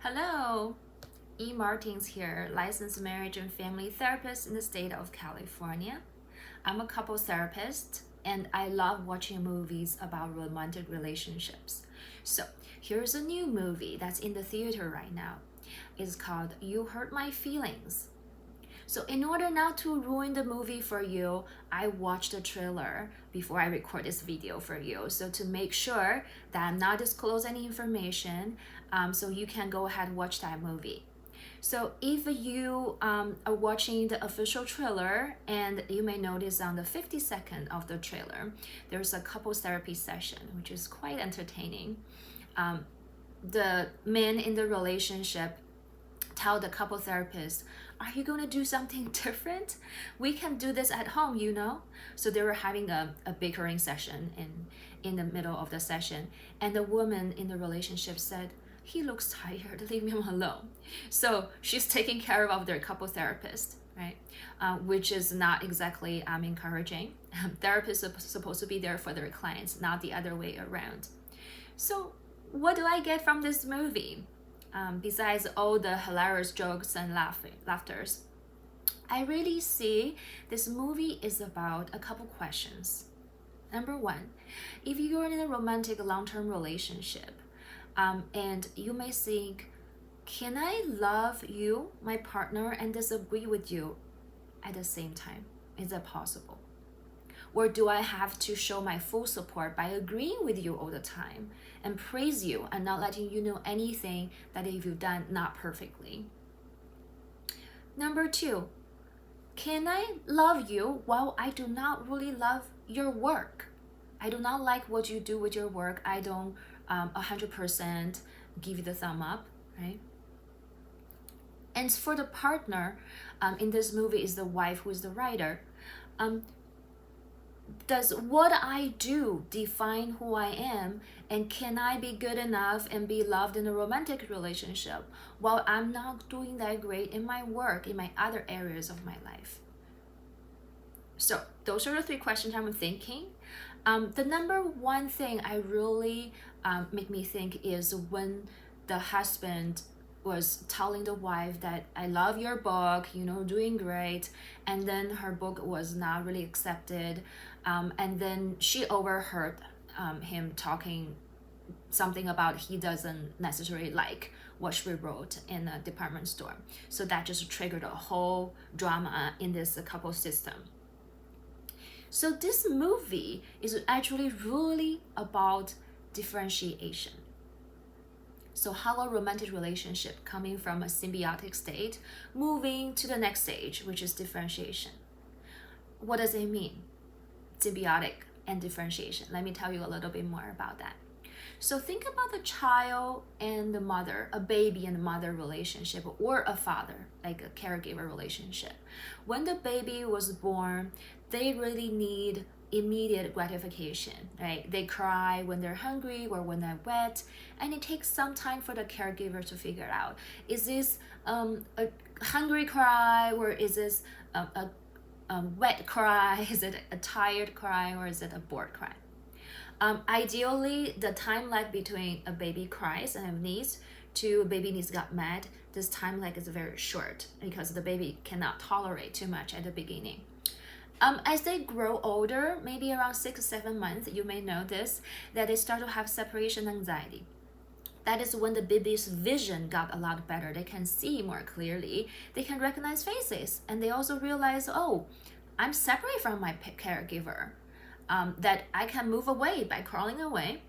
Hello, E. Martins here, licensed marriage and family therapist in the state of California. I'm a couple therapist and I love watching movies about romantic relationships. So, here's a new movie that's in the theater right now. It's called You Hurt My Feelings. So, in order not to ruin the movie for you, I watched the trailer before I record this video for you. So, to make sure that I'm not disclose any information, so you can go ahead and watch that movie. So, if you are watching the official trailer, and you may notice on the 50-second of the trailer, there's a couples therapy session, which is quite entertaining. The men in the relationship tell the couple therapist, are you going to do something different? We can do this at home, you know? So they were having a bickering session in the middle of the session. And the woman in the relationship said, he looks tired, leave him alone. So she's taking care of their couple therapist, right? Which is not exactly encouraging. Therapists are supposed to be there for their clients, not the other way around. So what do I get from this movie? Besides all the hilarious jokes and laughters, I really see this movie is about a couple questions. Number one, if you're in a romantic long-term relationship, and you may think, can I love you, my partner, and disagree with you at the same time? Is that possible? Or do I have to show my full support by agreeing with you all the time and praise you and not letting you know anything that if you've done not perfectly? Number two, can I love you while I do not really love your work? I do not like what you do with your work. I don't 100% give you the thumb up, right? And for the partner, in this movie is the wife who is the writer. Does what I do define who I am, and can I be good enough and be loved in a romantic relationship while I'm not doing that great in my work, in my other areas of my life? So those are the three questions I'm thinking. The number one thing I really make me think is when the husband was telling the wife that I love your book, doing great, and then her book was not really accepted, and then she overheard him talking something about he doesn't necessarily like what she wrote in a department store. So that just triggered a whole drama in this couple system. So this movie is actually really about differentiation. So how a romantic relationship coming from a symbiotic state moving to the next stage, which is differentiation. What does it mean? Symbiotic and differentiation. Let me tell you a little bit more about that. So think about the child and the mother, a baby and the mother relationship, or a father, like a caregiver relationship. When the baby was born, they really need immediate gratification, right? They cry when they're hungry or when they're wet, and it takes some time for the caregiver to figure out, is this a hungry cry, or is this a wet cry? Is it a tired cry, or is it a bored cry? Ideally, the time lag between a baby cries and needs to a baby needs got mad, this time lag is very short because the baby cannot tolerate too much at the beginning. As they grow older, maybe around 6-7 months, you may notice that they start to have separation anxiety. That is when the baby's vision got a lot better. They can see more clearly. They can recognize faces. And they also realize, oh, I'm separate from my caregiver. That I can move away by crawling away.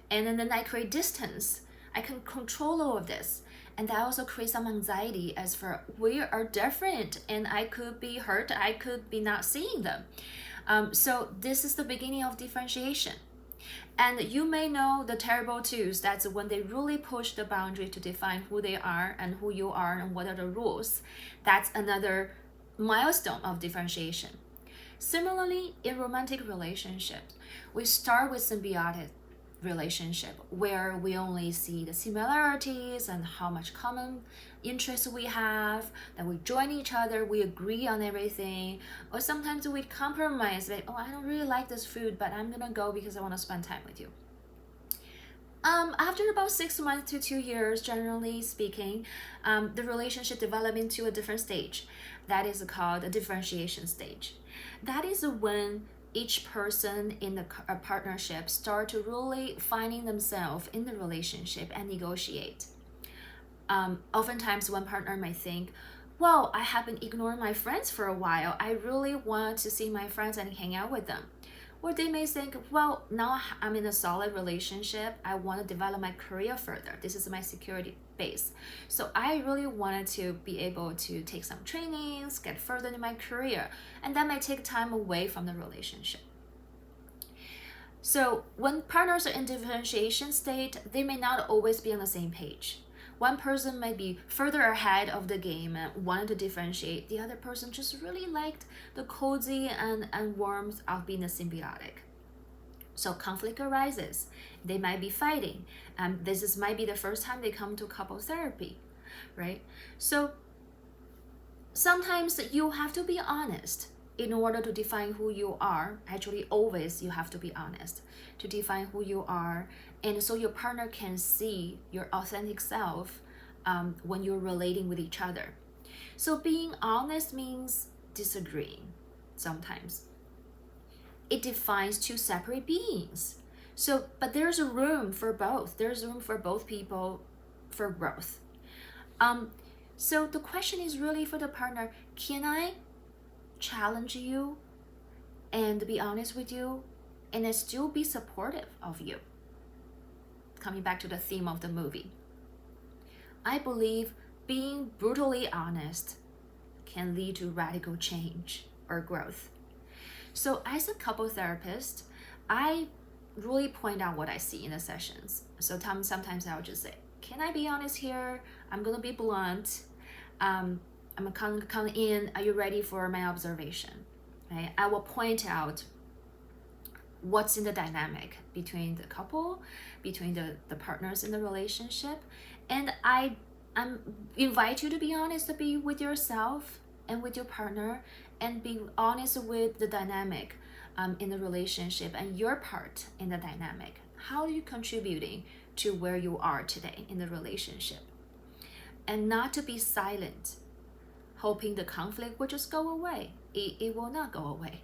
And then I create distance. I can control all of this. And that also creates some anxiety as for we are different and I could be hurt, I could be not seeing them. So this is the beginning of differentiation. And you may know the terrible twos, that's when they really push the boundary to define who they are and who you are and what are the rules. That's another milestone of differentiation. Similarly, in romantic relationships, we start with symbiotic relationship where we only see the similarities and how much common interests we have, that we join each other, we agree on everything, or sometimes we compromise that, oh, I don't really like this food, but I'm gonna go because I want to spend time with you. After about 6 months to 2 years, generally speaking, the relationship develop into a different stage. That is called a differentiation stage. That is when each person in the partnership start to really finding themselves in the relationship and negotiate. Oftentimes, one partner might think, well, I have been ignoring my friends for a while. I really want to see my friends and hang out with them. Or they may think, well, now I'm in a solid relationship. I want to develop my career further. This is my security base. So I really wanted to be able to take some trainings, get further in my career. And that might take time away from the relationship. So when partners are in differentiation state, they may not always be on the same page. One person might be further ahead of the game and wanted to differentiate. The other person just really liked the cozy and warmth of being a symbiotic. So conflict arises. They might be fighting. Might be the first time they come to couple therapy, right? So sometimes you have to be honest in order to define who you are. Actually, always you have to be honest to define who you are, and so your partner can see your authentic self when you're relating with each other. So being honest means disagreeing sometimes. It defines two separate beings. So, but there's a room for both. There's room for both people for growth. So the question is really for the partner, can I challenge you and be honest with you and then still be supportive of you? Coming back to the theme of the movie, I believe being brutally honest can lead to radical change or growth. So as a couple therapist, I really point out what I see in the sessions. So sometimes I'll just say, can I be honest here? I'm gonna be blunt. I'm gonna come in. Are you ready for my observation? Right? I will point out what's in the dynamic between the couple, between the partners in the relationship. And I invite you to be honest, to be with yourself and with your partner, and be honest with the dynamic in the relationship and your part in the dynamic. How are you contributing to where you are today in the relationship? And not to be silent, hoping the conflict will just go away. It will not go away.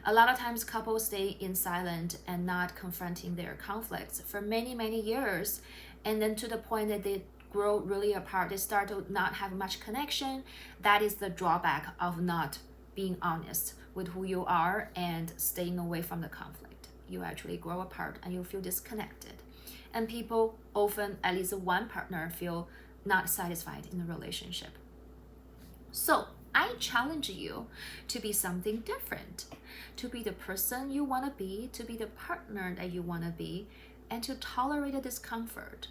A lot of times couples stay in silent and not confronting their conflicts for many, many years. And then to the point that they grow really apart, they start to not have much connection. That is the drawback of not being honest with who you are and staying away from the conflict. You actually grow apart and you feel disconnected. And people often, at least one partner, feel not satisfied in the relationship. So I challenge you to be something different, to be the person you want to be, to be the partner that you want to be, and to tolerate the discomfort.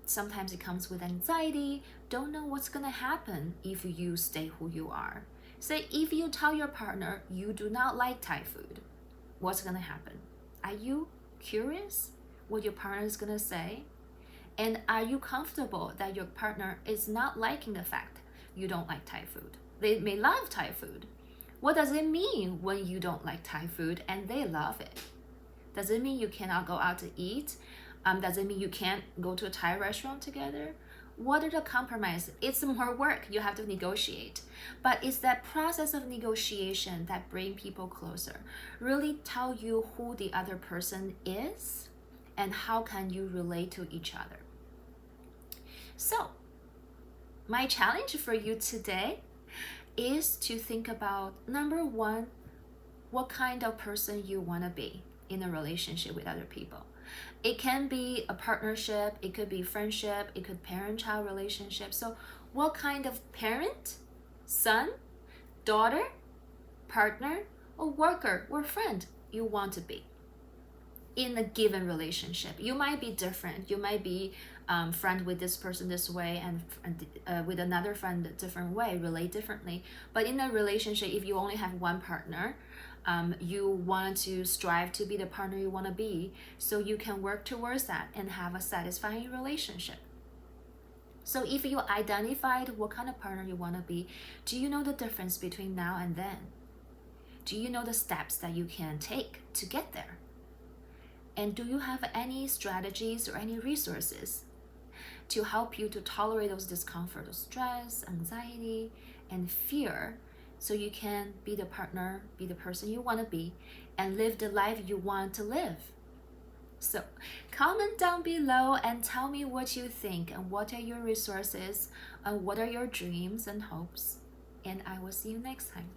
Sometimes it comes with anxiety, don't know what's going to happen if you stay who you are. Say, if you tell your partner you do not like Thai food, what's going to happen? Are you curious what your partner is going to say? And are you comfortable that your partner is not liking the fact you don't like Thai food? They may love Thai food. What does it mean when you don't like Thai food and they love it? Does it mean you cannot go out to eat? Does it mean you can't go to a Thai restaurant together? What are the compromises? It's more work. You have to negotiate. But it's that process of negotiation that bring people closer. Really tell you who the other person is and how can you relate to each other. So, my challenge for you today is to think about, number one, what kind of person you want to be in a relationship with other people. It can be a partnership, it could be friendship, it could parent-child relationship. So what kind of parent, son, daughter, partner, or worker or friend you want to be in a given relationship? You might be different. You might be friend with this person this way and with another friend a different way, relate differently. But in a relationship, if you only have one partner, you want to strive to be the partner you want to be, so you can work towards that and have a satisfying relationship. So if you identified what kind of partner you want to be, do you know the difference between now and then? Do you know the steps that you can take to get there? And do you have any strategies or any resources to help you to tolerate those discomfort, stress, anxiety, and fear, so you can be the partner, be the person you want to be, and live the life you want to live? So comment down below and tell me what you think, and what are your resources, and what are your dreams and hopes. And I will see you next time.